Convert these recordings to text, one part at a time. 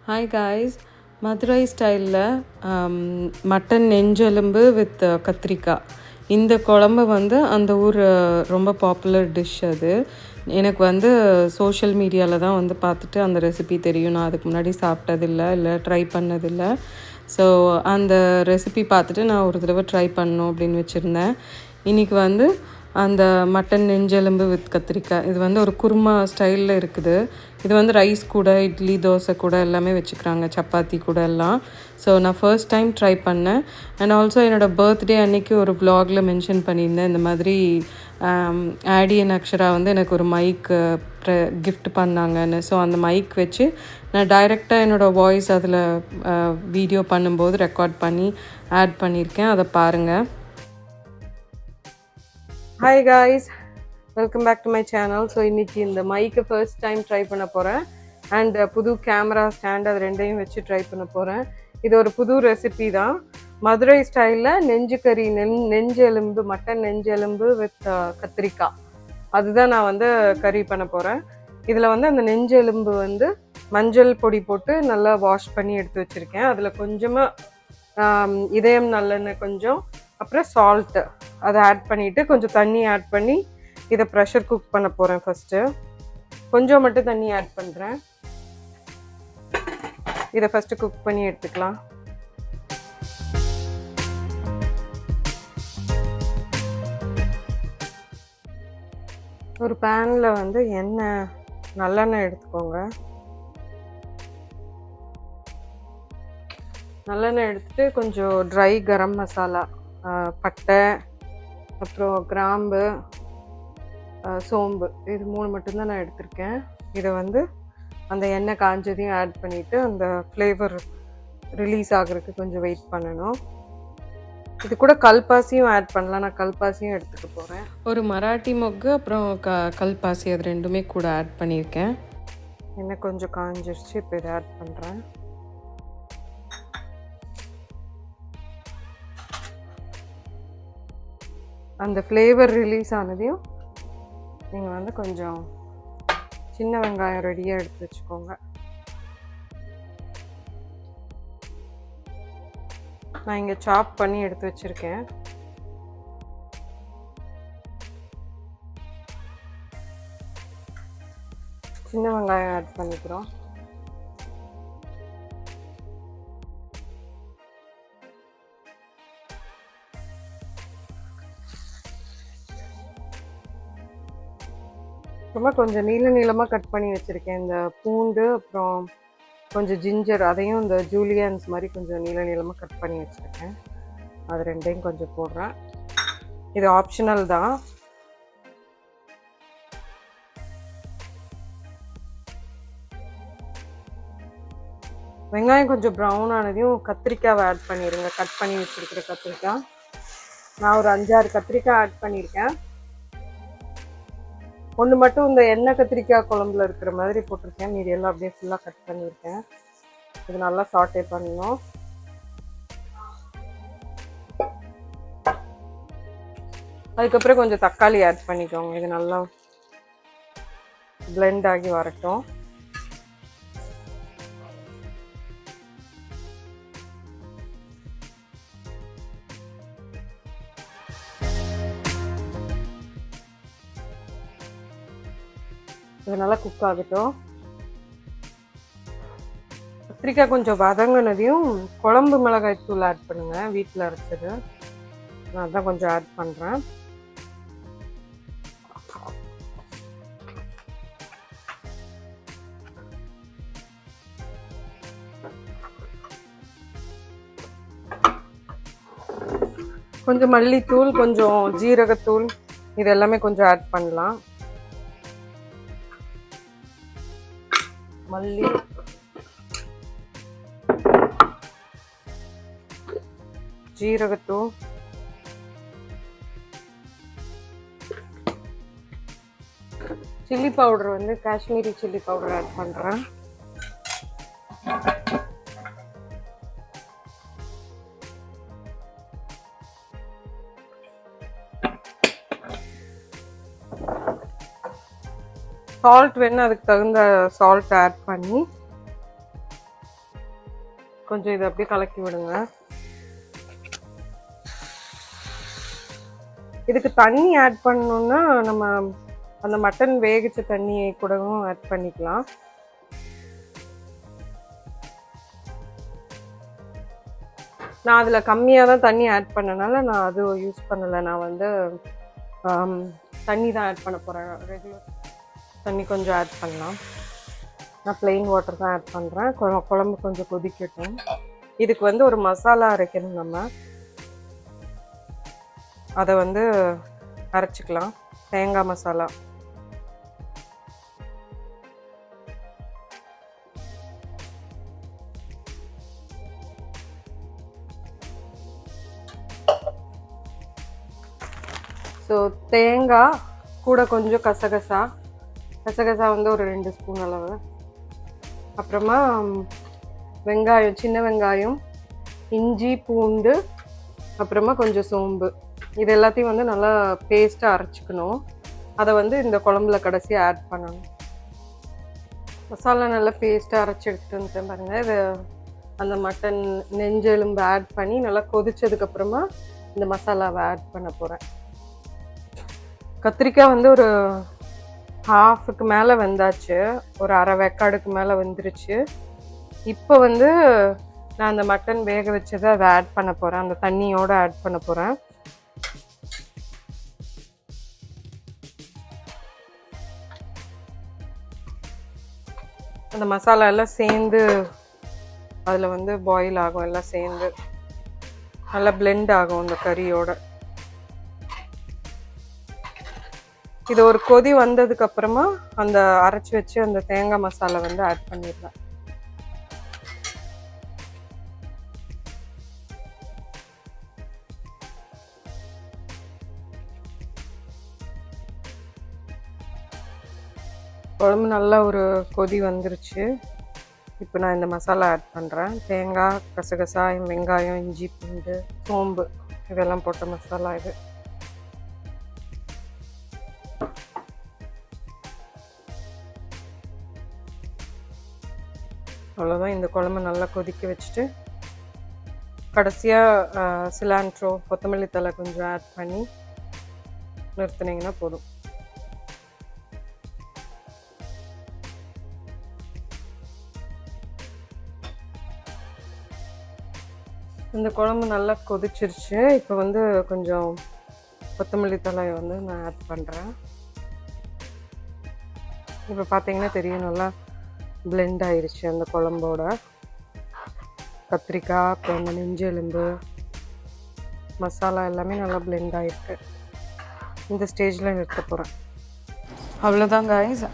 Hi guys, Madurai ஸ்டைலில் mutton நெஞ்செலும்பு with கத்திரிக்காய். இந்த குழம்பு வந்து அந்த ஊர் ரொம்ப பாப்புலர் டிஷ். அது எனக்கு வந்து சோஷியல் மீடியாவில் தான் வந்து பார்த்துட்டு அந்த ரெசிபி தெரியும். நான் அதுக்கு முன்னாடி சாப்பிட்டதில்லை, இல்லை ட்ரை பண்ணதில்லை. ஸோ அந்த ரெசிபி பார்த்துட்டு நான் ஒரு தடவை ட்ரை பண்ணணும் அப்படின்னு வச்சுருந்தேன். இன்றைக்கி வந்து அந்த மட்டன் நெஞ்செலும்பு வித் கத்திரிக்காய் இது வந்து ஒரு குருமா ஸ்டைலில் இருக்குது. இது வந்து ரைஸ் கூட, இட்லி, தோசை கூட எல்லாமே வச்சுக்கிறாங்க, சப்பாத்தி கூட எல்லாம். ஸோ நான் ஃபர்ஸ்ட் டைம் ட்ரை பண்ணேன். அண்ட் ஆல்சோ என்னோடய பர்த்டே அன்னைக்கு ஒரு வ்ளாகில் மென்ஷன் பண்ணியிருந்தேன், இந்த மாதிரி ஆடியன் அக்ஷரா வந்து எனக்கு ஒரு மைக் கிஃப்ட் பண்ணாங்கன்னு. ஸோ அந்த மைக் வச்சு நான் டைரெக்டாக என்னோடய வாய்ஸ் அதில் வீடியோ பண்ணும்போது ரெக்கார்ட் பண்ணி ஆட் பண்ணியிருக்கேன். அதை பாருங்கள். Hi guys, welcome back to my channel. So இன்றைக்கி இந்த மைக்கை ஃபர்ஸ்ட் டைம் ட்ரை பண்ண போகிறேன். அண்ட் புது கேமரா ஸ்டாண்ட் அது ரெண்டையும் வச்சு ட்ரை பண்ண போகிறேன். இது ஒரு புது ரெசிபி தான், மதுரை ஸ்டைலில் நெஞ்சு கறி, நெஞ்செலும்பு, மட்டன் நெஞ்செலும்பு வித் கத்திரிக்காய். அதுதான் நான் வந்து கறி பண்ண போகிறேன். இதில் வந்து அந்த நெஞ்செலும்பு வந்து மஞ்சள் பொடி போட்டு நல்லா வாஷ் பண்ணி எடுத்து வச்சுருக்கேன். அதில் கொஞ்சமாக இதயம் நல்லெண்ணெய் கொஞ்சம், அப்புறம் சால்ட்டு அதை ஆட் பண்ணிவிட்டு கொஞ்சம் தண்ணி ஆட் பண்ணி இதை ப்ரெஷர் குக் பண்ண போகிறேன். ஃபஸ்ட்டு கொஞ்சம் மட்டும் தண்ணி ஆட் பண்ணுறேன். இதை ஃபஸ்ட்டு குக் பண்ணி எடுத்துக்கலாம். ஒரு பேனில் வந்து நல்லெண்ணெய் எடுத்துக்கோங்க. நல்லெண்ணெய் எடுத்துகிட்டு கொஞ்சம் ட்ரை கரம் மசாலா, பட்டை, அப்புறம் கிராம்பு, சோம்பு, இது 3 மட்டும்தான் நான் எடுத்திருக்கேன். இதை வந்து அந்த எண்ணெய் காஞ்சதையும் ஆட் பண்ணிவிட்டு அந்த ஃப்ளேவர் ரிலீஸ் ஆகிறதுக்கு கொஞ்சம் வெயிட் பண்ணணும். இது கூட கல்பாசியும் ஆட் பண்ணலாம். நான் கல்பாசியும் எடுத்துக்க போகிறேன். ஒரு மராட்டி மொக்கு அப்புறம் கல்பாசி அது ரெண்டுமே கூட ஆட் பண்ணியிருக்கேன். எண்ணெய் கொஞ்சம் காஞ்சிருச்சு, இப்போ இதை ஆட் பண்ணுறேன். அந்த ஃப்ளேவர் ரிலீஸ் ஆனதையும் நீங்கள் வந்து கொஞ்சம் சின்ன வெங்காயம் ரெடியாக எடுத்து வச்சுக்கோங்க. நான் இங்கே சாப் பண்ணி எடுத்து வச்சுருக்கேன். சின்ன வெங்காயம் ஆட் பண்ணிக்கிறோம். ரொம்ப கொஞ்சம் நீளமாக கட் பண்ணி வச்சுருக்கேன். இந்த பூண்டு, அப்புறம் கொஞ்சம் ஜிஞ்சர், அதையும் இந்த ஜூலியன்ஸ் மாதிரி கொஞ்சம் நீளமாக கட் பண்ணி வச்சுருக்கேன். அது ரெண்டையும் கொஞ்சம் போடுறேன். இது ஆப்ஷனல் தான். வெங்காயம் கொஞ்சம் ப்ரௌன் ஆனதையும் கத்திரிக்காவை ஆட் பண்ணிடுங்க. கட் பண்ணி வச்சுருக்கிற கத்திரிக்காய் நான் ஒரு 5-6 கத்திரிக்காய் ஆட் பண்ணியிருக்கேன். ஒன்று மட்டும் இந்த எண்ணெய் கத்திரிக்காய் குழம்புல இருக்கிற மாதிரி போட்டிருக்கேன். மீதி எல்லாம் அப்படியே ஃபுல்லாக கட் பண்ணியிருக்கேன். இது நல்லா சாட்டே பண்ணணும். அதுக்கப்புறம் கொஞ்சம் தக்காளி ஆட் பண்ணிக்கோங்க. இது நல்லா பிளெண்ட் ஆகி வரட்டும். இது நல்லா குக் ஆகட்டும். கத்திரிக்காய் கொஞ்சம் வதங்கினதையும் குழம்பு மிளகாய் தூள் ஆட் பண்ணுங்கள், வீட்டில் அரைச்சது. நான் அதான் கொஞ்சம் ஆட் பண்ணுறேன். கொஞ்சம் மல்லித்தூள், கொஞ்சம் ஜீரகத்தூள், இது எல்லாமே கொஞ்சம் ஆட் பண்ணலாம். மல்லி, ஜீரகத்தூள், சில்லி பவுடர் வந்து காஷ்மீரி சில்லி பவுடர் ஆட் பண்ணுறேன். சால்ட் வேணும், அதுக்கு தகுந்த சால்ட் ஆட் பண்ணி கொஞ்சம் இதை அப்படியே கலக்கி விடுங்க. இதுக்கு தண்ணி ஆட் பண்ணணுன்னா நம்ம அந்த மட்டன் வேகிச்ச தண்ணியை கூடவும் ஆட் பண்ணிக்கலாம். நான் அதில் கம்மியாக தான் தண்ணி ஆட் பண்ணனால நான் அது யூஸ் பண்ணலை. நான் வந்து தண்ணி தான் ஆட் பண்ண போகிறேன். ரெகுலர் தண்ணி கொஞ்சம் ஆட் பண்ணலாம். நான் ப்ளெயின் வாட்டர் தான் ஆட் பண்ணுறேன். குழம்பு கொஞ்சம் கொதிக்கட்டும். இதுக்கு வந்து ஒரு மசாலா அரைக்கணும். நம்ம அதை வந்து அரைச்சிக்கலாம். தேங்காய் மசாலா. ஸோ தேங்காய் கூட கொஞ்சம் கசகசா வந்து ஒரு 2 ஸ்பூன் அளவு. அப்புறமா வெங்காயம், சின்ன வெங்காயம், இஞ்சி, பூண்டு, அப்புறமா கொஞ்சம் சோம்பு. இது எல்லாத்தையும் வந்து நல்லா பேஸ்ட்டாக அரைச்சிக்கணும். அதை வந்து இந்த குழம்புல கடைசியாக ஆட் பண்ணணும். மசாலா நல்லா பேஸ்ட்டாக அரைச்சி எடுத்துகிட்டு வந்துட்டேன் பாருங்கள். இது அந்த மட்டன் நெஞ்செலும்பு ஆட் பண்ணி நல்லா கொதிச்சதுக்கப்புறமா இந்த மசாலாவை ஆட் பண்ண போகிறேன். கத்திரிக்காய் வந்து ஒரு ஹாஃபுக்கு மேலே வெந்தாச்சு. ஒரு அரை வேக்காடுக்கு மேலே வெந்துருச்சு. இப்போ வந்து நான் அந்த மட்டன் வேக வச்சதை அதை ஆட் பண்ண போகிறேன். அந்த தண்ணியோடு ஆட் பண்ண போகிறேன். அந்த மசாலா எல்லாம் சேர்ந்து அதில் வந்து பாயில் ஆகும். எல்லாம் சேர்ந்து நல்லா பிளெண்ட் ஆகும் அந்த கறியோட. இது ஒரு கொதி வந்ததுக்கு அப்புறமா அந்த அரைச்சி வச்சு அந்த தேங்காய் மசாலா வந்து ஆட் பண்ணிடலாம். குழம்பு நல்லா ஒரு கொதி வந்துருச்சு. இப்போ நான் இந்த மசாலா ஆட் பண்ணுறேன். தேங்காய், கசகசா, வெங்காயம், இஞ்சி, பூண்டு, சோம்பு இதெல்லாம் போட்ட மசாலா இது. அவ்வளோதான். இந்த குழம்பு நல்லா கொதிக்க வச்சுட்டு கடைசியாக சிலாண்ட்ரோ, கொத்தமல்லி தழை கொஞ்சம் ஆட் பண்ணி நிறுத்தினீங்கன்னா போதும். இந்த குழம்பு நல்லா கொதிச்சிருச்சு. இப்போ வந்து கொஞ்சம் கொத்தமல்லி தழையை வந்து நான் ஆட் பண்ணுறேன். இப்போ பார்த்தீங்கன்னா தெரியும், நல்லா பிளெண்ட் ஆயிடுச்சு அந்த குழம்போட. கத்திரிக்காய், அப்புறம் அந்த நெஞ்செலும்பு, மசாலா எல்லாமே நல்லா பிளெண்ட் ஆகிருக்கு. இந்த ஸ்டேஜில் நிறுத்த போகிறேன். அவ்வளோதான் காய்ஸ்,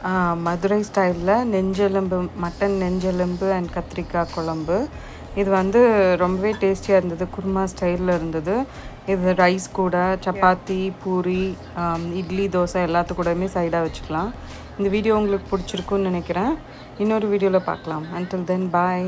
மதுரை ஸ்டைலில் நெஞ்செலும்பு, மட்டன் நெஞ்செலும்பு அண்ட் கத்திரிக்காய் குழம்பு. இது வந்து ரொம்பவே டேஸ்டியாக இருந்தது. குருமா ஸ்டைலில் இருந்தது. இது ரைஸ் கூட, சப்பாத்தி, பூரி, இட்லி, தோசை எல்லாத்து கூடயுமே சைடாக வச்சுக்கலாம். இந்த வீடியோ உங்களுக்கு பிடிச்சிருக்குன்னு நினைக்கிறேன். இன்னொரு வீடியோவில் பார்க்கலாம். Until then, bye.